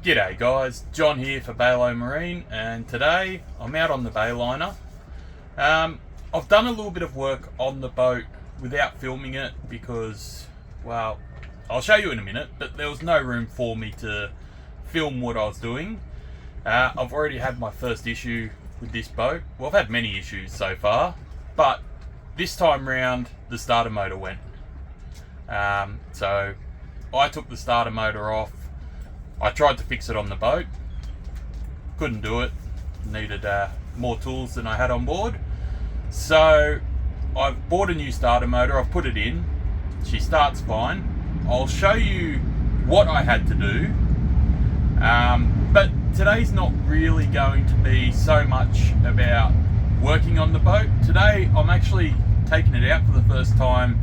G'day guys, John here for BALO Marine, and today I'm out on the Bayliner. I've done a little bit of work on the boat without filming it because, well, I'll show you in a minute, but there was no room for me to film what I was doing. I've already had my first issue with this boat. Well, I've had many issues so far, but this time round the starter motor went. So I took the starter motor off. I tried to fix it on the boat, couldn't do it, needed more tools than I had on board. So I've bought a new starter motor, I've put it in, she starts fine. I'll show you what I had to do, but today's not really going to be so much about working on the boat. Today I'm actually taking it out for the first time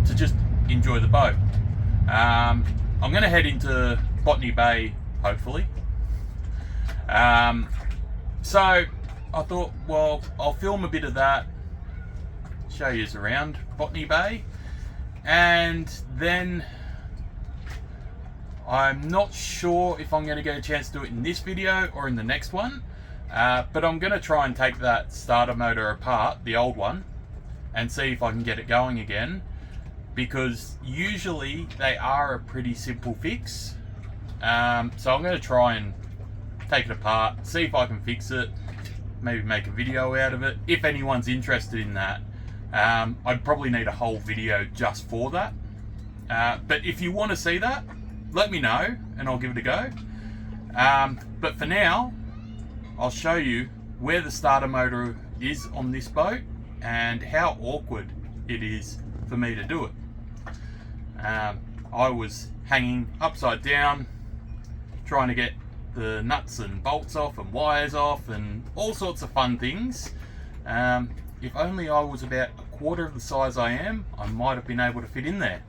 to just enjoy the boat. I'm going to head into Botany Bay, hopefully. So I thought, well, I'll film a bit of that, show you around Botany Bay, and then I'm not sure if I'm going to get a chance to do it in this video or in the next one, but I'm going to try and take that starter motor apart, the old one, and see if I can get it going again, because usually they are a pretty simple fix. So I'm going to try and take it apart, see if I can fix it, maybe make a video out of it. If anyone's interested in that, I'd probably need a whole video just for that. But if you want to see that, let me know and I'll give it a go. But for now, I'll show you where the starter motor is on this boat and how awkward it is for me to do it. I was hanging upside down, trying to get the nuts and bolts off and wires off and all sorts of fun things. If only I was about a quarter of the size I am, I might have been able to fit in there.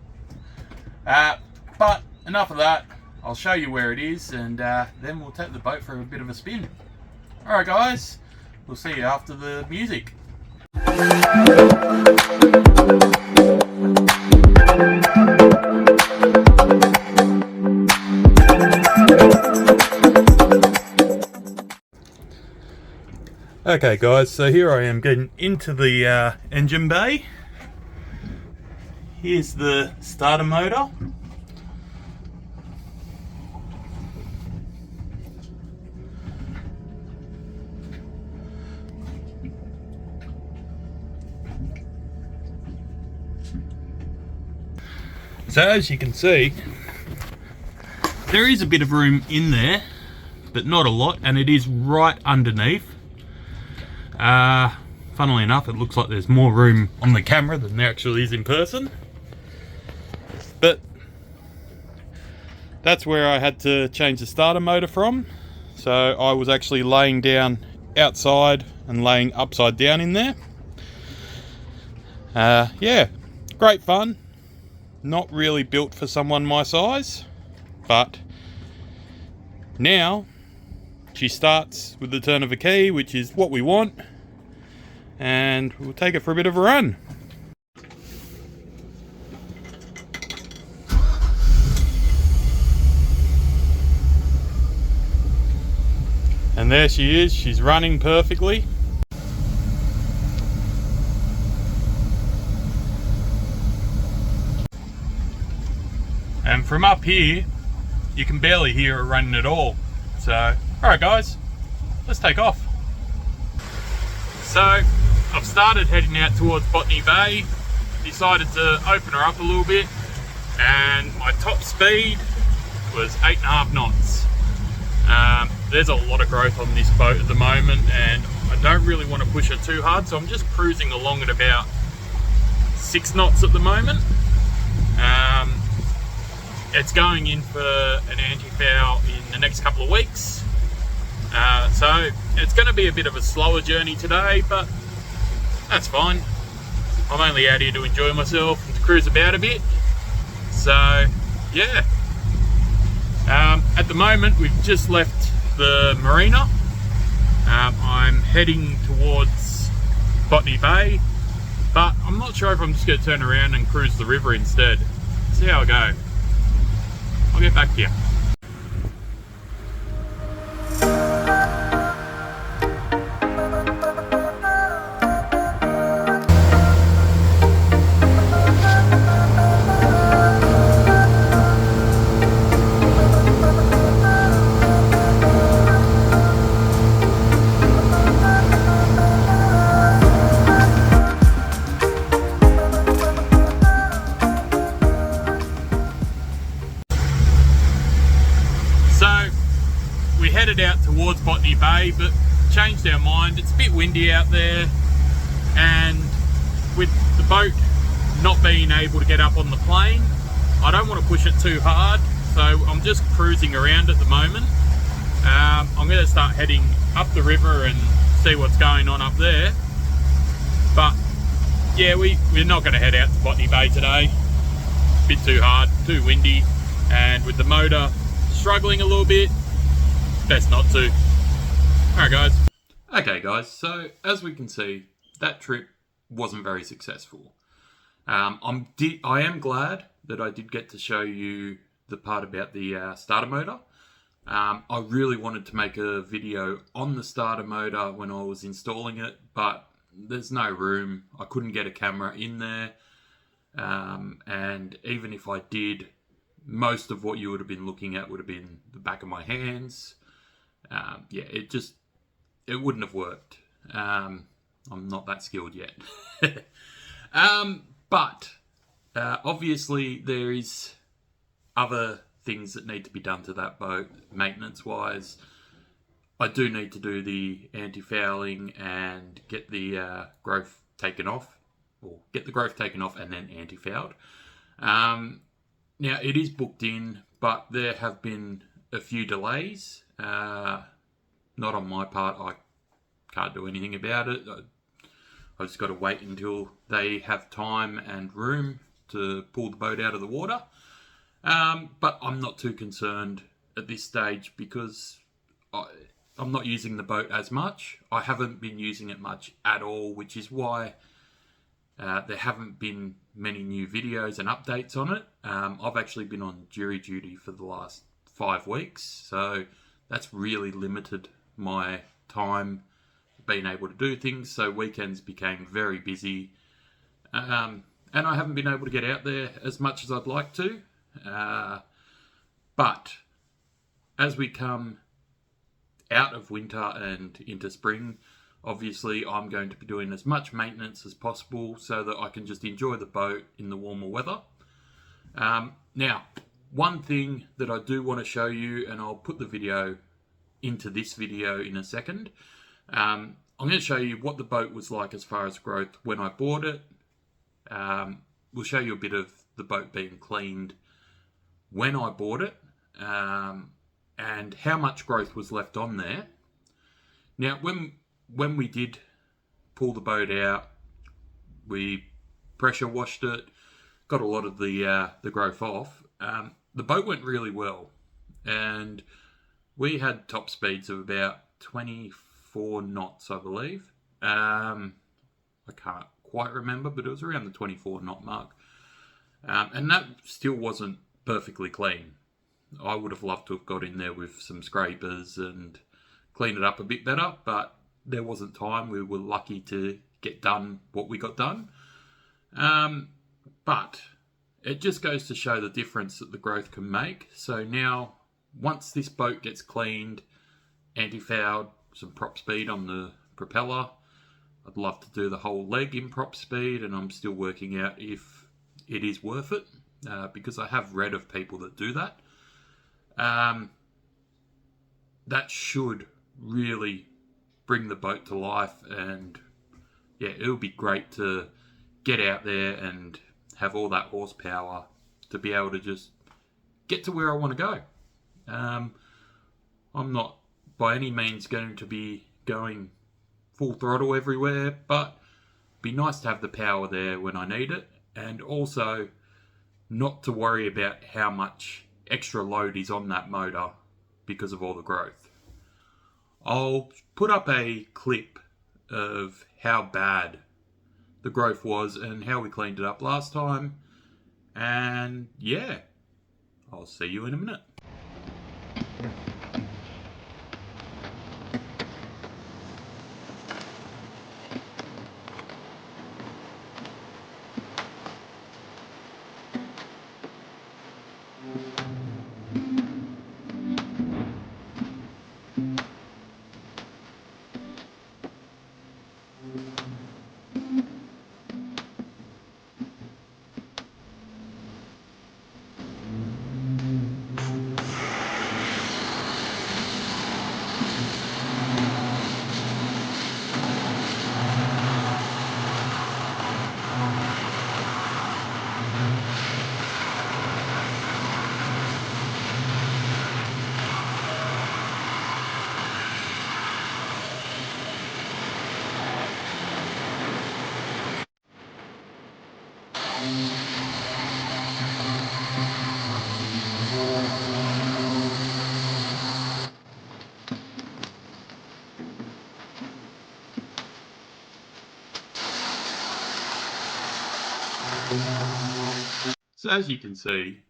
But enough of that, I'll show you where it is, and then we'll take the boat for a bit of a spin. Alright guys, we'll see you after the music. Okay guys, so here I am getting into the engine bay. Here's the starter motor. So as you can see, there is a bit of room in there, but not a lot, and it is right underneath. Funnily enough, it looks like there's more room on the camera than there actually is in person. But that's where I had to change the starter motor from. So I was actually laying down outside and laying upside down in there. Yeah, great fun. Not really built for someone my size, but now she starts with the turn of a key, which is what we want, and we'll take it for a bit of a run. And there she is, she's running perfectly. And from up here, you can barely hear it running at all. So, alright guys, let's take off. So, I've started heading out towards Botany Bay, decided to open her up a little bit, and my top speed was 8.5 knots. There's a lot of growth on this boat at the moment, and I don't really want to push it too hard, so I'm just cruising along at about 6 knots at the moment. It's going in for an anti-foul in the next couple of weeks. So it's going to be a bit of a slower journey today, but that's fine. I'm only out here to enjoy myself and to cruise about a bit. So yeah. At the moment we've just left the marina. I'm heading towards Botany Bay, but I'm not sure if I'm just going to turn around and cruise the river instead. See how I go. I'll get back to you. we headed out towards Botany Bay, but changed our mind. It's a bit windy out there, and with the boat not being able to get up on the plane, I don't want to push it too hard, so I'm just cruising around at the moment. I'm going to start heading up the river and see what's going on up there. But yeah, we're not going to head out to Botany Bay today. Bit too hard, too windy, and with the motor struggling a little bit, best not to. Alright guys. Okay guys, so as we can see, that trip wasn't very successful. I am glad that I did get to show you the part about the starter motor. I really wanted to make a video on the starter motor when I was installing it, but there's no room. I couldn't get a camera in there, and even if I did, most of what you would have been looking at would have been the back of my hands. Yeah, it wouldn't have worked. I'm not that skilled yet. But obviously there is other things that need to be done to that boat maintenance wise. I do need to do the anti-fouling and get the growth taken off, or get the growth taken off and then anti-fouled. Now it is booked in, but there have been a few delays. Not on my part. I can't do anything about it. I just got to wait until they have time and room to pull the boat out of the water. But I'm not too concerned at this stage because I'm not using the boat as much. I haven't been using it much at all, which is why there haven't been many new videos and updates on it. I've actually been on jury duty for the last 5 weeks, so that's really limited my time being able to do things. So weekends became very busy, and I haven't been able to get out there as much as I'd like to. But as we come out of winter and into spring, obviously I'm going to be doing as much maintenance as possible so that I can just enjoy the boat in the warmer weather. Now, one thing that I do want to show you, and I'll put the video into this video in a second. I'm going to show you what the boat was like as far as growth when I bought it. We'll show you a bit of the boat being cleaned when I bought it, and how much growth was left on there. Now, when we did pull the boat out, we pressure washed it, got a lot of the growth off. The boat went really well, and we had top speeds of about 24 knots, I believe. I can't quite remember, but it was around the 24 knot mark. And that still wasn't perfectly clean. I would have loved to have got in there with some scrapers and cleaned it up a bit better, but there wasn't time. We were lucky to get done what we got done. But it just goes to show the difference that the growth can make. So now, once this boat gets cleaned, anti-fouled, some prop speed on the propeller, I'd love to do the whole leg in prop speed, and I'm still working out if it is worth it, because I have read of people that do that. That should really bring the boat to life, and yeah, it would be great to get out there and have all that horsepower to be able to just get to where I want to go. I'm not by any means going to be going full throttle everywhere, but it'd be nice to have the power there when I need it, and also not to worry about how much extra load is on that motor because of all the growth. I'll put up a clip of how bad the growth was and how we cleaned it up last time, and yeah, I'll see you in a minute. So as you can see,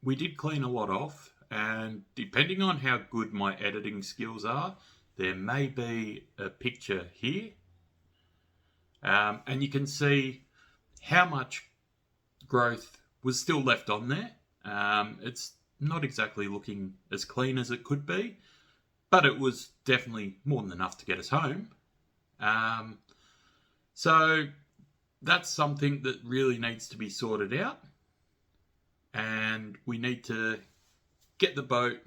we did clean a lot off, and depending on how good my editing skills are, there may be a picture here. And you can see how much growth was still left on there. It's not exactly looking as clean as it could be, but it was definitely more than enough to get us home. So that's something that really needs to be sorted out, and we need to get the boat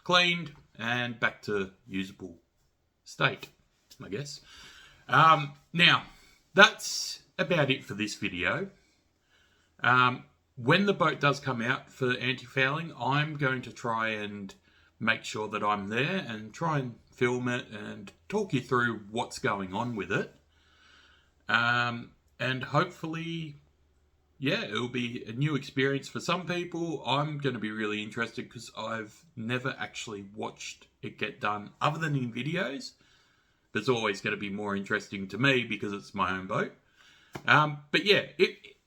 cleaned and back to usable state, I guess. Now, that's about it for this video. When the boat does come out for anti-fouling, I'm going to try and make sure that I'm there and try and film it and talk you through what's going on with it. And hopefully, yeah, it'll be a new experience for some people. I'm going to be really interested because I've never actually watched it get done other than in videos. It's always going to be more interesting to me because it's my own boat. But yeah,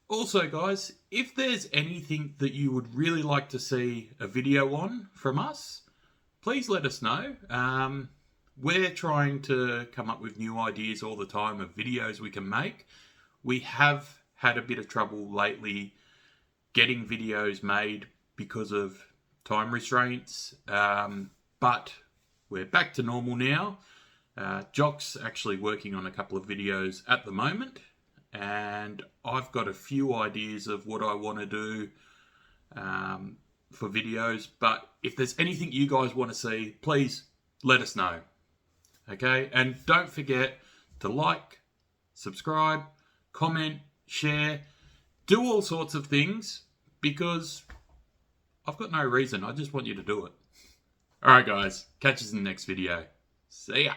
also, guys, if there's anything that you would really like to see a video on from us, please let us know. We're trying to come up with new ideas all the time of videos we can make. We have had a bit of trouble lately getting videos made because of time restraints, but we're back to normal now. Jock's actually working on a couple of videos at the moment, and I've got a few ideas of what I want to do for videos, but if there's anything you guys want to see, please let us know. Okay, and don't forget to like, subscribe, comment, share, do all sorts of things, because I've got no reason. I just want you to do it. Alright guys, catch us in the next video. See ya.